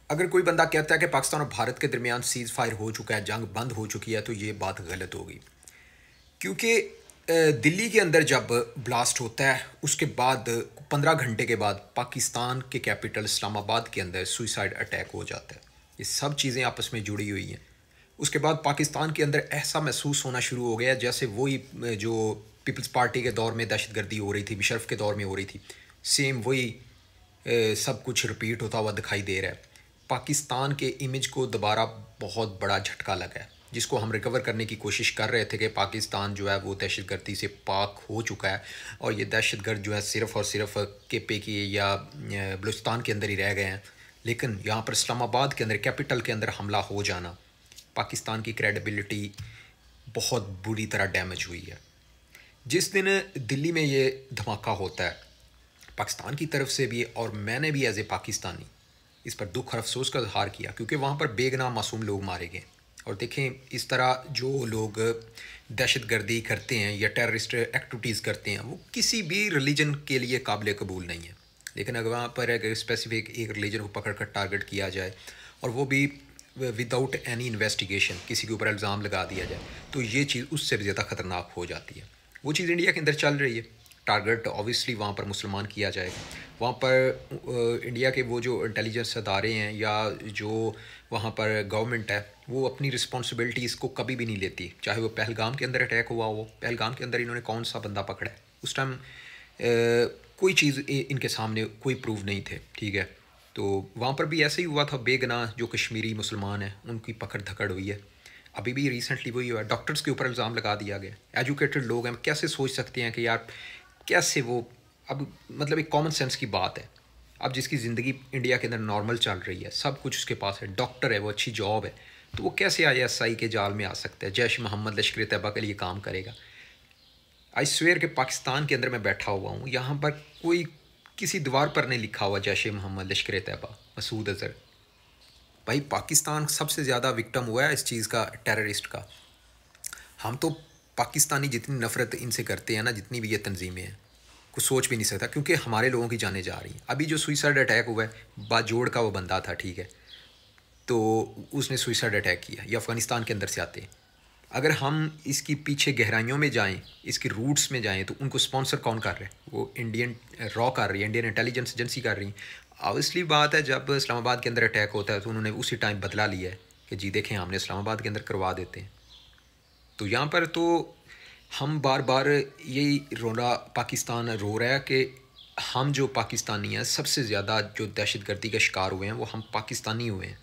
अगर कोई बंदा कहता है कि पाकिस्तान और भारत के दरमियान सीज़ फायर हो चुका है, जंग बंद हो चुकी है, तो ये बात गलत होगी। क्योंकि दिल्ली के अंदर जब ब्लास्ट होता है उसके बाद 15 घंटे के बाद पाकिस्तान के कैपिटल इस्लामाबाद के अंदर सुइसाइड अटैक हो जाता है। ये सब चीज़ें आपस में जुड़ी हुई हैं। उसके बाद पाकिस्तान के अंदर ऐसा महसूस होना शुरू हो गया जैसे वही जो पीपल्स पार्टी के दौर में दहशतगर्दी हो रही थी, मुशर्रफ के दौर में हो रही थी, सेम वही सब कुछ रिपीट होता हुआ दिखाई दे रहा है। पाकिस्तान के इमेज को दोबारा बहुत बड़ा झटका लगा है, जिसको हम रिकवर करने की कोशिश कर रहे थे कि पाकिस्तान जो है वो दहशतगर्दी से पाक हो चुका है और ये दहशतगर्द जो है सिर्फ़ और सिर्फ केपे की या बलूचिस्तान के अंदर ही रह गए हैं। लेकिन यहाँ पर इस्लामाबाद के अंदर, कैपिटल के अंदर हमला हो जाना, पाकिस्तान की क्रेडिबिलिटी बहुत बुरी तरह डैमेज हुई है। जिस दिन दिल्ली में ये धमाका होता है पाकिस्तान की तरफ से भी, और मैंने भी एज ए पाकिस्तानी इस पर दुख और अफसोस का इजहार किया, क्योंकि वहाँ पर बेगुनाह मासूम लोग मारे गए। और देखें, इस तरह जो लोग दहशतगर्दी करते हैं या टेररिस्ट एक्टिविटीज़ करते हैं वो किसी भी रिलीजन के लिए काबिल कबूल नहीं है। लेकिन अगर वहाँ पर अगर स्पेसिफिक एक रिलीजन को पकड़ कर टारगेट किया जाए और वो भी विदाउट एनी इन्वेस्टिगेशन किसी के ऊपर इल्ज़ाम लगा दिया जाए, तो ये चीज़ उससे भी ज़्यादा ख़तरनाक हो जाती है। वो चीज़ इंडिया के अंदर चल रही है। टारगेट ऑब्वियसली वहाँ पर मुसलमान किया जाएगा। वहाँ पर इंडिया के वो जो इंटेलिजेंस अदारे हैं या जो वहाँ पर गवर्नमेंट है वो अपनी रिस्पॉन्सिबिलिटी इसको कभी भी नहीं लेती। चाहे वो पहलगाम के अंदर अटैक हुआ हो, पहलगाम के अंदर इन्होंने कौन सा बंदा पकड़ा है, उस टाइम कोई चीज़ इनके सामने कोई प्रूफ नहीं थे, ठीक है। तो वहाँ पर भी ऐसे ही हुआ था, बेगनाह जो कश्मीरी मुसलमान हैं उनकी पकड़ धकड़ हुई है। अभी भी रिसेंटली वही हुआ है, डॉक्टर्स के ऊपर इल्ज़ाम लगा दिया गया। एजुकेटेड लोग हैं, कैसे सोच सकते हैं कि यार कैसे वो, अब मतलब एक कॉमन सेंस की बात है। अब जिसकी ज़िंदगी इंडिया के अंदर नॉर्मल चल रही है, सब कुछ उसके पास है, डॉक्टर है, वो अच्छी जॉब है, तो वो कैसे ISI के जाल में आ सकता है, जैश मोहम्मद लश्कर तैयबा के लिए काम करेगा। आई स्वेयर के पाकिस्तान के अंदर मैं बैठा हुआ हूँ, यहाँ पर कोई किसी दीवार पर नहीं लिखा हुआ जैश मोहम्मद लश्कर तैयबा, मसूद अज़हर। भाई पाकिस्तान सबसे ज़्यादा विक्टिम हुआ है इस चीज़ का, टेररिस्ट का। हम तो पाकिस्तानी जितनी नफ़रत इनसे करते हैं ना, जितनी भी ये तंजीमें हैं, कुछ सोच भी नहीं सकता, क्योंकि हमारे लोगों की जानें जा रही हैं। अभी जो सुइसाइड अटैक हुआ है, बाजोड़ का वो बंदा था, ठीक है, तो उसने सुइसाइड अटैक किया, ये अफ़गानिस्तान के अंदर से आते हैं। अगर हम इसकी पीछे गहराइयों में जाएं, इसके रूट्स में जाएं, तो उनको स्पॉन्सर कौन कर रहा है? वो इंडियन रॉ कर रही है, इंडियन इंटेलिजेंस एजेंसी कर रही है। ऑब्वियसली बात है, जब इस्लामाबाद के अंदर अटैक होता है तो उन्होंने उसी टाइम बदला लिया है कि जी देखें हमने इस्लामाबाद के अंदर करवा देते हैं। तो यहाँ पर तो हम बार बार यही रोना पाकिस्तान रो रहा है कि हम जो पाकिस्तानी हैं, सबसे ज़्यादा जो दहशतगर्दी का शिकार हुए हैं वो हम पाकिस्तानी हुए हैं।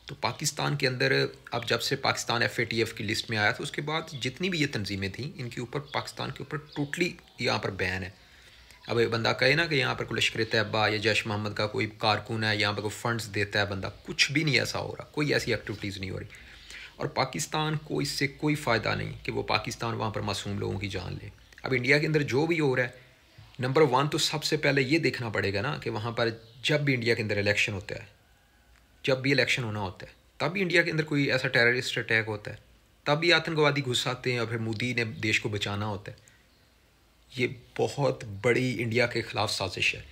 तो पाकिस्तान के अंदर अब जब से पाकिस्तान FATF की लिस्ट में आया तो उसके बाद जितनी भी ये तंजीमें थी, इनके ऊपर, पाकिस्तान के ऊपर टोटली यहाँ पर बैन है। अब एक बंदा कहे ना कि यहाँ पर कोई लश्कर तैयबा या जैश मोहम्मद का कोई कारकुन है, यहाँ पर कोई फंड्स देता है बंदा, कुछ भी नहीं ऐसा हो रहा, कोई ऐसी एक्टिविटीज़ नहीं हो रही। और पाकिस्तान को इससे कोई फ़ायदा नहीं कि वो पाकिस्तान वहाँ पर मासूम लोगों की जान ले। अब इंडिया के अंदर जो भी हो रहा है, नंबर 1 तो सबसे पहले ये देखना पड़ेगा ना कि वहाँ पर जब भी इंडिया के अंदर इलेक्शन होता है, जब भी इलेक्शन होना होता है, तब भी इंडिया के अंदर कोई ऐसा टेररिस्ट अटैक होता है, तब भी आतंकवादी घुस आते हैं और फिर मोदी ने देश को बचाना होता है। ये बहुत बड़ी इंडिया के ख़िलाफ़ साजिश है।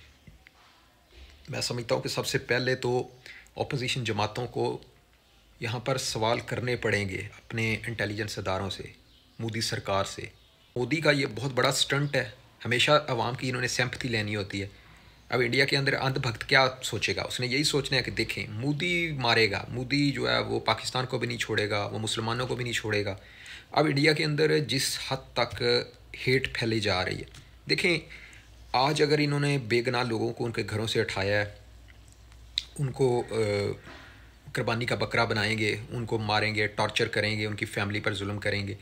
मैं समझता हूँ कि सबसे पहले तो अपोजिशन जमातों को यहाँ पर सवाल करने पड़ेंगे अपने इंटेलिजेंस अदारों से, मोदी सरकार से। मोदी का ये बहुत बड़ा स्टंट है, हमेशा अवाम की इन्होंने सिंपैथी लेनी होती है। अब इंडिया के अंदर अंधभक्त क्या सोचेगा, उसने यही सोचना है कि देखें मोदी मारेगा, मोदी जो है वो पाकिस्तान को भी नहीं छोड़ेगा, वो मुसलमानों को भी नहीं छोड़ेगा। अब इंडिया के अंदर जिस हद तक हेट फैली जा रही है, देखें आज अगर इन्होंने बेगुनाह लोगों को उनके घरों से उठाया है, उनको कुर्बानी का बकरा बनाएंगे, उनको मारेंगे, टॉर्चर करेंगे, उनकी फैमिली पर जुल्म करेंगे,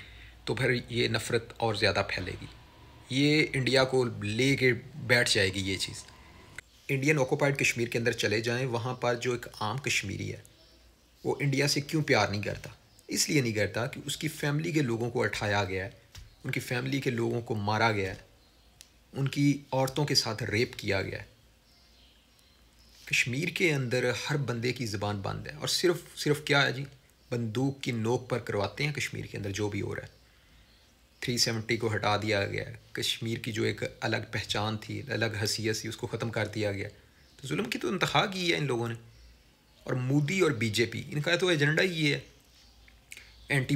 तो फिर ये नफ़रत और ज़्यादा फैलेगी। ये इंडिया को ले के बैठ जाएगी ये चीज़। इंडियन ऑक्यूपाइड कश्मीर के अंदर चले जाएं, वहाँ पर जो एक आम कश्मीरी है वो इंडिया से क्यों प्यार नहीं करता? इसलिए नहीं करता कि उसकी फ़ैमिली के लोगों को उठाया गया है, उनकी फ़ैमिली के लोगों को मारा गया है, उनकी औरतों के साथ रेप किया गया है। कश्मीर के अंदर हर बंदे की ज़बान बंद है, और सिर्फ क्या है जी, बंदूक की नोक पर करवाते हैं कश्मीर के अंदर जो भी हो रहा है। 370 को हटा दिया गया है, कश्मीर की जो एक अलग पहचान थी, अलग हसीयत थी, उसको ख़त्म कर दिया गया। तो जुल्म की तो इंतहा की है इन लोगों ने, और मोदी और बीजेपी इनका तो एजेंडा ही ये है, एंटी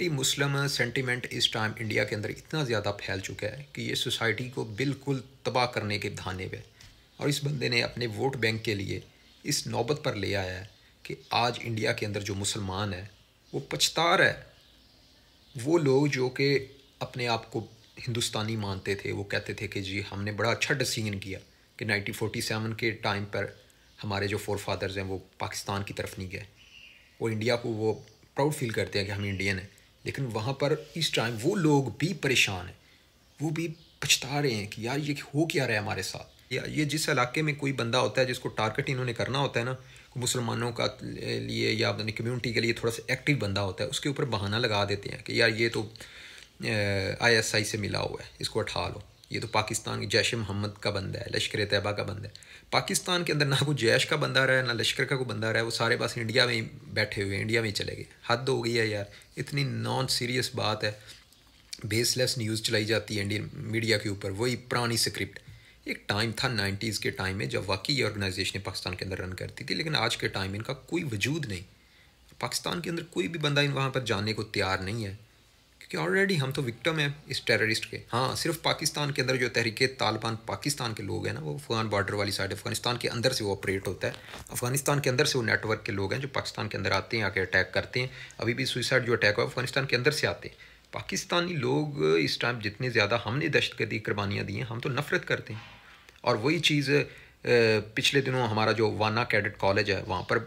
मुस्लिम सेंटिमेंट इस टाइम इंडिया के अंदर इतना ज़्यादा फैल चुका है कि ये सोसाइटी को बिल्कुल तबाह करने के धाने पे, और इस बंदे ने अपने वोट बैंक के लिए इस नौबत पर ले आया है कि आज इंडिया के अंदर जो मुसलमान है वो पछता रहा है। वो लोग जो कि अपने आप को हिंदुस्तानी मानते थे, वो कहते थे कि जी हमने बड़ा अच्छा डिसीजन किया कि 1947 के टाइम पर हमारे जो फोर फादर्स हैं वो पाकिस्तान की तरफ नहीं गए, वो इंडिया को वो प्राउड फील करते हैं कि हम इंडियन हैं। लेकिन वहाँ पर इस टाइम वो लोग भी परेशान हैं, वो भी पछता रहे हैं कि यार ये हो क्या रहा है हमारे साथ। या ये जिस इलाके में कोई बंदा होता है जिसको टारगेट इन्होंने करना होता है ना, मुसलमानों का लिए या अपनी कम्युनिटी के लिए थोड़ा सा एक्टिव बंदा होता है, उसके ऊपर बहाना लगा देते हैं कि यार ये तो ISI से मिला हुआ है, इसको उठा लो, ये तो पाकिस्तान की जैश मोहम्मद का बंदा है, लश्कर तैयबा का बंदा है। पाकिस्तान के अंदर ना कोई जैश का बंदा रहा है ना लश्कर का कोई बंदा रहा है, वो सारे पास इंडिया में ही बैठे हुए हैं, इंडिया में ही चले गए। हद हो गई है यार, इतनी नॉन सीरियस बात है, बेसलेस न्यूज़ चलाई जाती है इंडियन मीडिया के ऊपर, वही पुरानी स्क्रिप्ट। एक टाइम था 90s के टाइम में जब वाकई ये ऑर्गेनाइजेशन पाकिस्तान के अंदर रन करती थी, लेकिन आज के टाइम में इनका कोई वजूद नहीं। पाकिस्तान के अंदर कोई भी बंदा इन वहाँ पर जाने को तैयार नहीं है, क्योंकि ऑलरेडी हम तो विक्टिम हैं इस टेररिस्ट के। हाँ, सिर्फ पाकिस्तान के अंदर जो तहरीक तालिबान पाकिस्तान के लोग हैं ना, वो अफगान बॉर्डर वाली साइड अफगानिस्तान के अंदर से वो ऑपरेट होता है। अफगानिस्तान के अंदर से वो नेटवर्क के लोग हैं जो पाकिस्तान के अंदर आते हैं, आके अटैक करते हैं। अभी भी सुइसाइड जो अटैक हुआ अफगानिस्तान के अंदर से आते हैं। पाकिस्तानी लोग इस टाइम जितने ज़्यादा हमने दहशतगर्दी कुर्बानियाँ दी हैं, हम तो नफ़रत करते हैं। और वही चीज़ पिछले दिनों हमारा जो वाना कैडेट कॉलेज है, वहाँ पर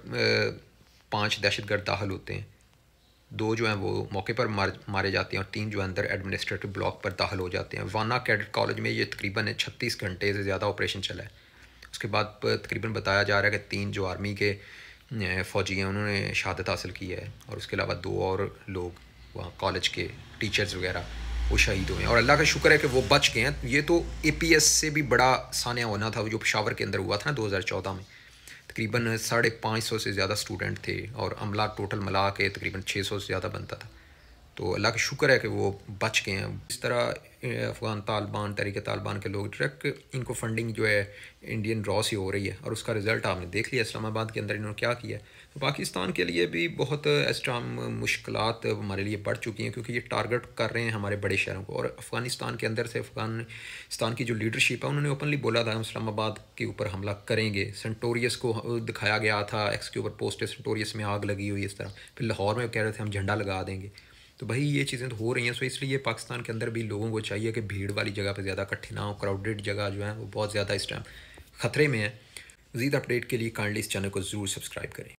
5 दहशतगर्द दाखिल होते हैं। 2 जो हैं वो मौके पर मारे जाते हैं और 3 जो अंदर एडमिनिस्ट्रेटिव ब्लॉक पर दाखिल हो जाते हैं। वाना कैडेट कॉलेज में ये तकरीबन 36 घंटे से ज़्यादा ऑपरेशन चला है। उसके बाद तकरीबन बताया जा रहा है कि 3 जो आर्मी के फ़ौजी हैं उन्होंने शहादत हासिल की है, और उसके अलावा 2 और लोग वहाँ कॉलेज के टीचर्स वगैरह वो शहीद हुए हैं, और अल्लाह का शुक्र है कि वो बच गए हैं। ये तो APS से भी बड़ा सानिया होना था जो पेशावर के अंदर हुआ था ना 2014 में। तकरीबन 550 से ज़्यादा स्टूडेंट थे और अमला टोटल मिला के तकरीबन 600 से ज़्यादा बनता था। तो अल्लाह का शुक्र है कि वो बच गए हैं। इस तरह अफ़गान तालिबान तहरीक तालिबान के लोग डायरेक्ट इनको फंडिंग जो है इंडियन रॉ से हो रही है, और उसका रिज़ल्ट आपने देख लिया इस्लामाबाद के अंदर इन्होंने क्या किया। तो पाकिस्तान के लिए भी बहुत इस टाइम मुश्किलात हमारे लिए बढ़ चुकी हैं, क्योंकि ये टारगेट कर रहे हैं हमारे बड़े शहरों को। और अफ़गानिस्तान के अंदर से अफ़गानिस्तान की जो लीडरशिप है उन्होंने ओपनली बोला था हम इस्लामाबाद के ऊपर हमला करेंगे। सेंटोरियस को दिखाया गया था, एक्स के ऊपर पोस्ट है सेंटोरियस में आग लगी हुई इस तरह। फिर लाहौर में कह रहे थे हम झंडा लगा देंगे। तो भाई ये चीज़ें तो हो रही हैं। सो इसलिए पाकिस्तान के अंदर भी लोगों को चाहिए कि भीड़ वाली जगह पे ज़्यादा इकट्ठे ना हो। क्राउडेड जगह जो है वो बहुत ज़्यादा इस टाइम ख़तरे में है। मज़ीद अपडेट के लिए काइंडली इस चैनल को ज़रूर सब्सक्राइब करें।